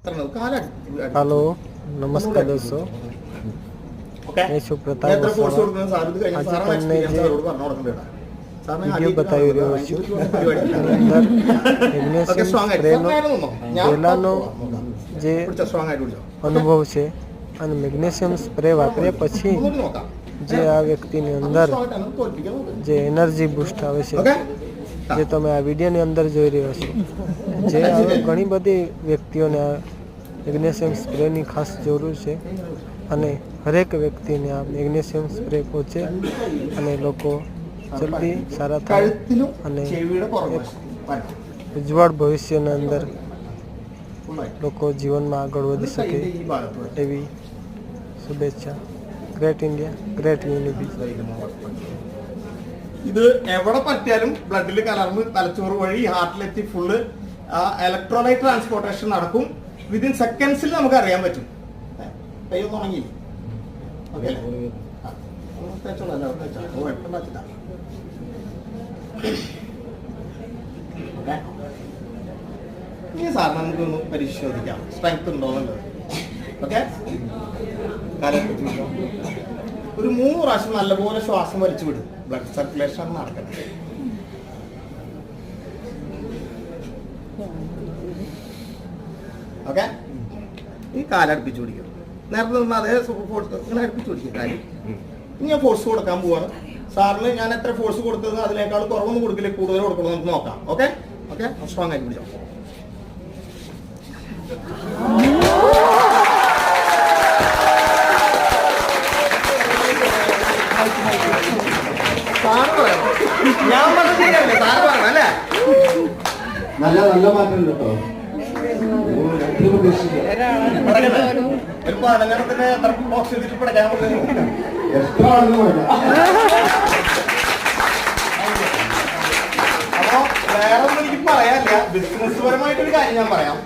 Hello नमस्कार दोस्तों मैं सुप्रताप आज તમને જે વિડીયો બતાવી રહ્યો છું એની અંદર મેગ્નેશિયમ સ્પ્રેનો પહેલાંનો જે અનુભવ છે અને મેગ્નેશિયમ સ્પ્રે વાપર્યા પછી જે આ વ્યક્તિની અંદર જે એનર્જી બૂસ્ટ આવે છે જે તમે આ વિડીયોની અંદર જોઈ રહ્યા છો જે ઘણી બધી વ્યક્તિઓને આ મેગ્નેશિયમ સ્પ્રેની ખાસ જરૂર છે અને હરેક વ્યક્તિને આ મેગ્નેશિયમ સ્પ્રે પહોંચે અને લોકો જલ્દી સારા થાય અને ઉજ્જવળ ભવિષ્યના અંદર લોકો જીવનમાં આગળ વધી શકે એવી શુભેચ્છા. Great India great unity. ഇത് എവിടെ പറ്റിയാലും ബ്ലഡിൽ കലർന്ന് തലച്ചോറ് വഴി ഹാർട്ടിലെത്തി ഫുള്ള് ഇലക്ട്രോലൈറ്റ് ട്രാൻസ്പോർട്ടേഷൻ നടക്കും. വിതിൻ സെക്കൻഡ്സിൽ നമുക്ക് അറിയാൻ പറ്റും. കൈയൊന്നും ഉണങ്ങിയില്ല. ഈ സാറിന് നമുക്കൊന്ന് പരിശോധിക്കാം സ്ട്രെങ്ത് ഉണ്ടോന്നുള്ളത്. ഓക്കെ, ഒരു 3 പ്രാവശ്യം നല്ലപോലെ ശ്വാസം വലിച്ചു വിടും. ബ്ലഡ് സർക്കുലേഷൻ നടക്കുന്നത്. ഓക്കെ, ഈ കാലടുപ്പിച്ച് പിടിക്കും. നേരത്തെ നിന്ന് അതേ ഫോഴ്സ് ഇങ്ങനെ അടുപ്പിച്ച് പിടിക്കും കാര്യം. ഇനി ഞാൻ ഫോഴ്സ് കൊടുക്കാൻ പോവാണ്. സാറിന് ഞാൻ എത്ര ഫോഴ്സ് കൊടുത്തത് അതിനേക്കാൾ കുറവൊന്നും കൊടുക്കില്ല, കൂടുതൽ കൊടുക്കണം, നമുക്ക് നോക്കാം. ഓക്കെ ഓക്കെ, സ്ട്രോങ് ആയിട്ട് പിടിച്ചോ. ഞാൻ പറഞ്ഞില്ലേ സാറ് പറയണം അല്ലേ? നല്ല നല്ല മാറ്റം കേട്ടോ. ഒരു പഠനത്തിന് എത്ര ബോക്സ് ചെയ്തിട്ട് പഠിക്കാൻ പറ്റും? എത്ര അപ്പൊ വേറെ ഒന്നും എനിക്ക് പറയാനില്ല. ബിസിനസ് പരമായിട്ടൊരു കാര്യം ഞാൻ പറയാം.